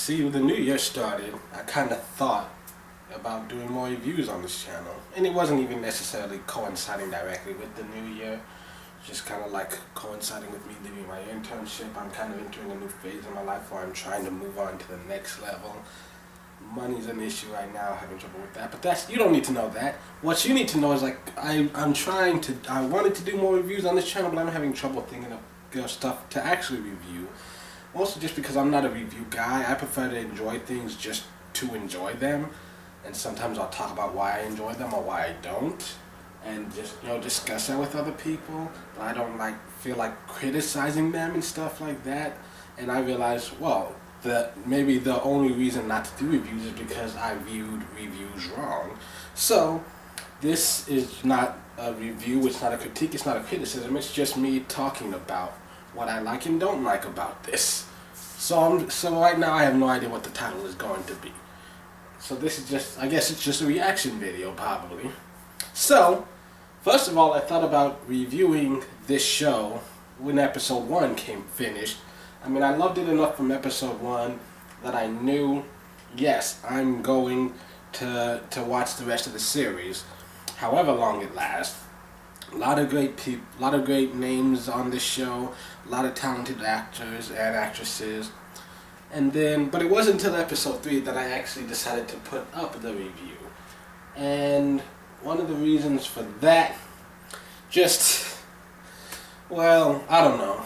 See, when the new year started, I kind of thought about doing more reviews on this channel. And it wasn't even necessarily coinciding directly with the new year. Just kind of like coinciding with me leaving my internship. I'm kind of entering a new phase in my life where I'm trying to move on to the next level. Money's an issue right now, having trouble with that. But you don't need to know that. What you need to know is like, I wanted to do more reviews on this channel, but I'm having trouble thinking of stuff to actually review. Also just because I'm not a review guy, I prefer to enjoy things just to enjoy them. And sometimes I'll talk about why I enjoy them or why I don't. And just, discuss that with other people. But I don't feel like criticizing them and stuff like that. And I realized, well, maybe the only reason not to do reviews is because I viewed reviews wrong. So this is not a review, it's not a critique, it's not a criticism, it's just me talking about what I like and don't like about this. So right now I have no idea what the title is going to be. So this is just, I guess it's just a reaction video probably. So, first of all, I thought about reviewing this show when episode 1 finished. I mean, I loved it enough from episode 1 that I knew, yes, I'm going to watch the rest of the series, however long it lasts. A lot of great people, a lot of great names on this show, a lot of talented actors and actresses. But it wasn't until episode 3 that I actually decided to put up the review. And one of the reasons for that, I don't know.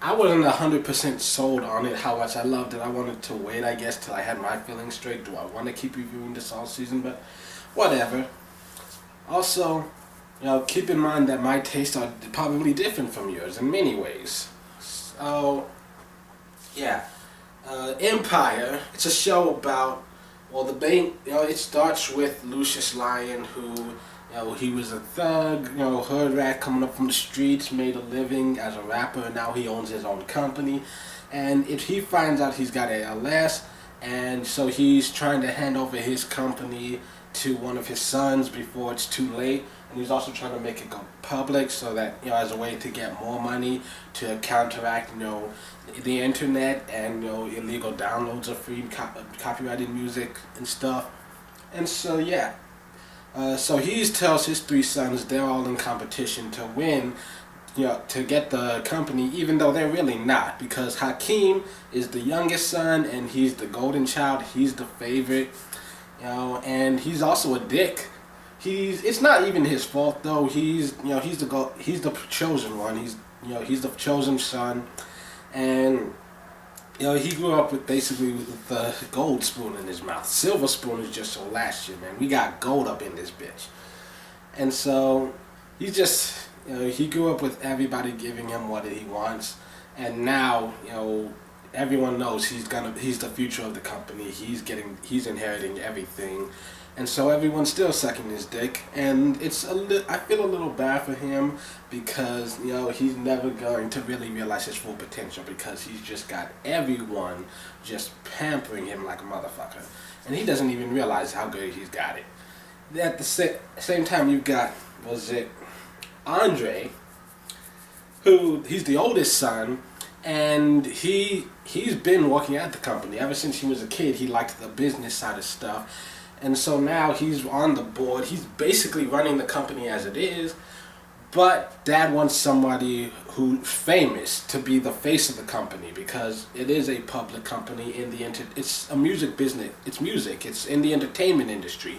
I wasn't 100% sold on it, how much I loved it. I wanted to wait, I guess, till I had my feelings straight. Do I want to keep reviewing this all season? But whatever. Also, keep in mind that my tastes are probably different from yours in many ways. So, yeah. Empire, it's a show about, it starts with Lucius Lyon, who, he was a thug, hood rat coming up from the streets, made a living as a rapper, and now he owns his own company. And if he finds out he's got ALS, and so he's trying to hand over his company to one of his sons before it's too late. And he's also trying to make it go public so that, as a way to get more money to counteract, the internet and, illegal downloads of free copyrighted music and stuff. And so, yeah. So he tells his 3 sons they're all in competition to win, to get the company, even though they're really not. Because Hakeem is the youngest son and he's the golden child. He's the favorite, and he's also a dick. It's not even his fault though. He's the chosen one. He's the chosen son, and he grew up with the gold spoon in his mouth. Silver spoon is just so last year, man. We got gold up in this bitch, and so he grew up with everybody giving him what he wants, and now everyone knows he's the future of the company. He's inheriting everything. And so everyone's still sucking his dick, and I feel a little bad for him because, he's never going to really realize his full potential because he's just got everyone just pampering him like a motherfucker. And he doesn't even realize how good he's got it. At the same time, you've got, Andre, who, he's the oldest son, and he's been working at the company. Ever since he was a kid, he liked the business side of stuff. And so now he's on the board. He's basically running the company as it is. But Dad wants somebody who's famous to be the face of the company because it is a public company it's a music business. It's music. It's in the entertainment industry.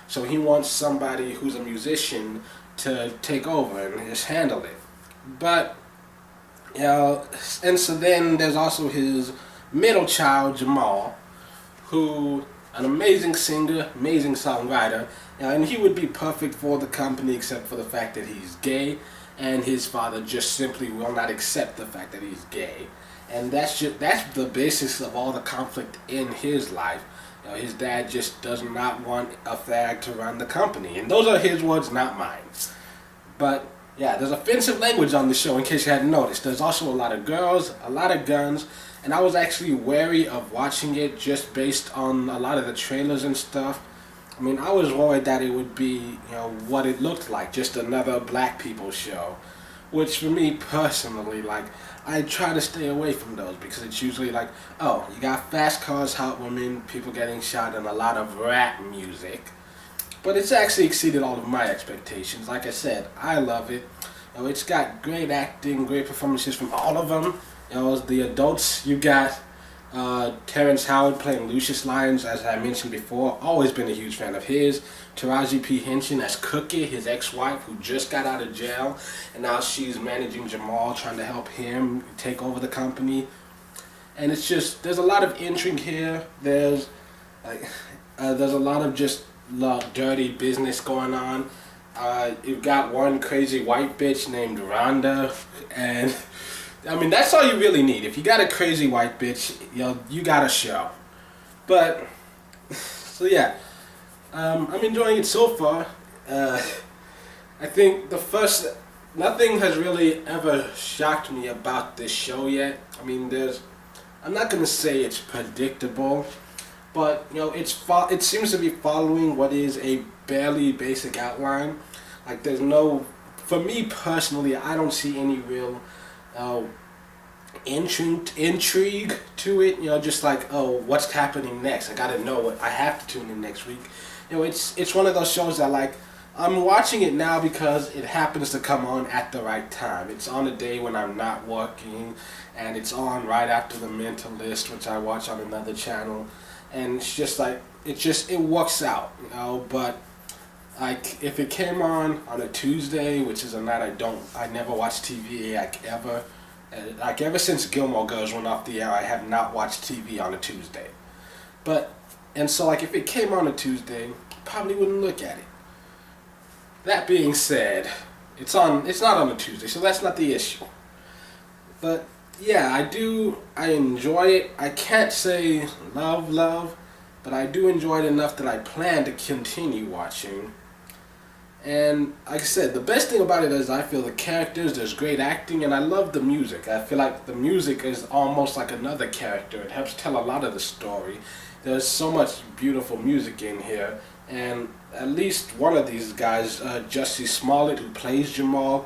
So he wants somebody who's a musician to take over and just handle it. But, and so then there's also his middle child, Jamal, who... an amazing singer, amazing songwriter, and he would be perfect for the company except for the fact that he's gay, and his father just simply will not accept the fact that he's gay. And that's the basis of all the conflict in his life. His dad just does not want a fag to run the company, and those are his words, not mine. But yeah, there's offensive language on the show in case you hadn't noticed. There's also a lot of girls, a lot of guns, and I was actually wary of watching it just based on a lot of the trailers and stuff. I mean, I was worried that it would be, what it looked like, just another black people show. Which for me personally, I try to stay away from those because it's usually like, oh, you got fast cars, hot women, people getting shot, and a lot of rap music. But it's actually exceeded all of my expectations. Like I said, I love it. It's got great acting, great performances from all of them. The adults, you got Terrence Howard playing Lucius Lyons, as I mentioned before. Always been a huge fan of his. Taraji P. Henson as Cookie, his ex-wife, who just got out of jail, and now she's managing Jamal, trying to help him take over the company. And it's just, there's a lot of intrigue here. There's a lot of just dirty business going on. You've got one crazy white bitch named Rhonda, and I mean, that's all you really need. If you got a crazy white bitch, you got a show. But, so yeah, I'm enjoying it so far. I think nothing has really ever shocked me about this show yet. I mean, I'm not going to say it's predictable, but, it seems to be following what is a barely basic outline. Like, for me personally, I don't see any real intrigue to it. Just like, oh, what's happening next? I gotta know I have to tune in next week. It's one of those shows that, like, I'm watching it now because it happens to come on at the right time. It's on a day when I'm not working, and it's on right after The Mentalist, which I watch on another channel. And it's just like, it works out, but like, if it came on a Tuesday, which is a night I never watch TV, ever since Gilmore Girls went off the air, I have not watched TV on a Tuesday. And so, like, if it came on a Tuesday, probably wouldn't look at it. That being said, it's not on a Tuesday, so that's not the issue. But yeah, I enjoy it. I can't say love, but I do enjoy it enough that I plan to continue watching. And like I said, the best thing about it is I feel the characters, there's great acting, and I love the music. I feel like the music is almost like another character. It helps tell a lot of the story. There's so much beautiful music in here, and at least one of these guys, Jussie Smollett, who plays Jamal,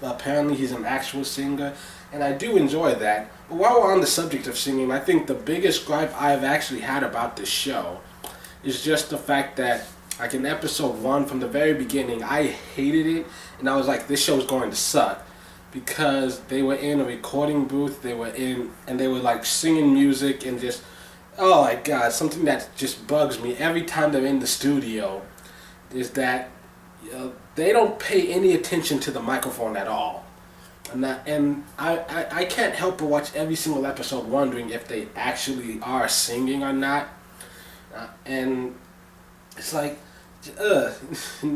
apparently he's an actual singer, and I do enjoy that. But while we're on the subject of singing, I think the biggest gripe I've actually had about this show is just the fact that, like, in episode 1, from the very beginning, I hated it, and I was like, this show's going to suck, because they were in a recording booth, they were like singing music, and just, oh my god, something that just bugs me every time they're in the studio is that they don't pay any attention to the microphone at all. And I can't help but watch every single episode wondering if they actually are singing or not. And it's like,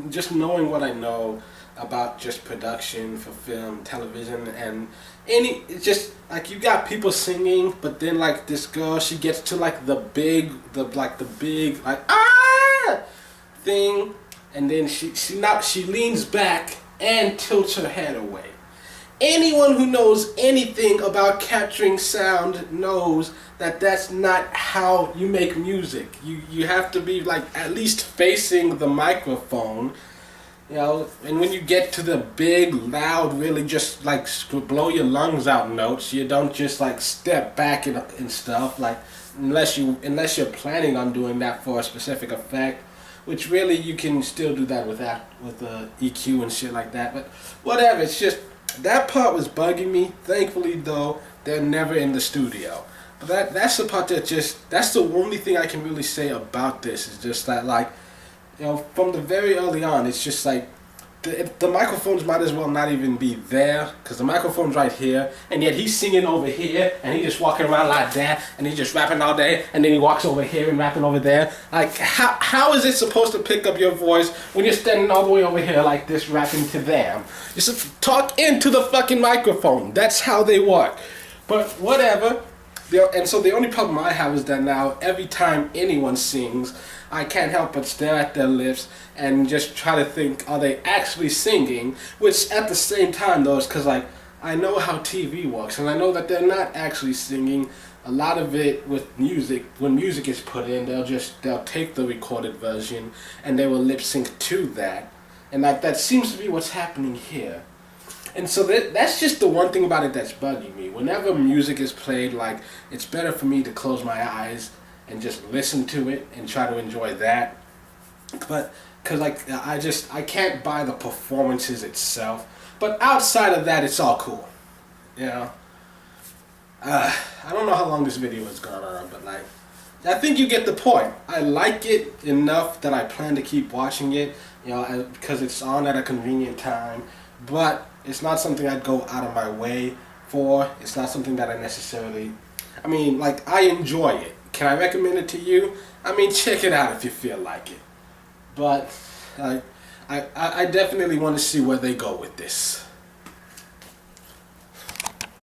just knowing what I know about just production for film, television, and it's just like, you got people singing, but then, like, this girl, she gets to like the big like ah thing, and then she leans back and tilts her head away. Anyone who knows anything about capturing sound knows that that's not how you make music. You have to be, like, at least facing the microphone, and when you get to the big, loud, really just like blow your lungs out notes, you don't just like step back and stuff, like, unless you're planning on doing that for a specific effect, which really you can still do that with EQ and shit like that. But whatever, it's just, that part was bugging me. Thankfully, though, they're never in the studio. But that's the part that's the only thing I can really say about this, is just that, like, from the very early on, it's just like, the microphones might as well not even be there, because the microphone's right here, and yet he's singing over here, and he's just walking around like that, and he's just rapping all day, and then he walks over here and rapping over there. Like, how is it supposed to pick up your voice when you're standing all the way over here like this, rapping to them? Just talk into the fucking microphone. That's how they work. But whatever. And so the only problem I have is that now, every time anyone sings, I can't help but stare at their lips and just try to think, are they actually singing? Which at the same time, though, is because, like, I know how TV works, and I know that they're not actually singing. A lot of it with music, when music is put in, they'll take the recorded version and they will lip sync to that. And that seems to be what's happening here. And so that's just the one thing about it that's bugging me. Whenever music is played, like, it's better for me to close my eyes and just listen to it and try to enjoy that. But because like I can't buy the performances itself. But outside of that, it's all cool. You know. I don't know how long this video is going on, but like, I think you get the point. I like it enough that I plan to keep watching it, you know, because it's on at a convenient time. But it's not something I'd go out of my way for. It's not something that I necessarily, I mean, like, I enjoy it. Can I recommend it to you? I mean, check it out if you feel like it. But I definitely want to see where they go with this.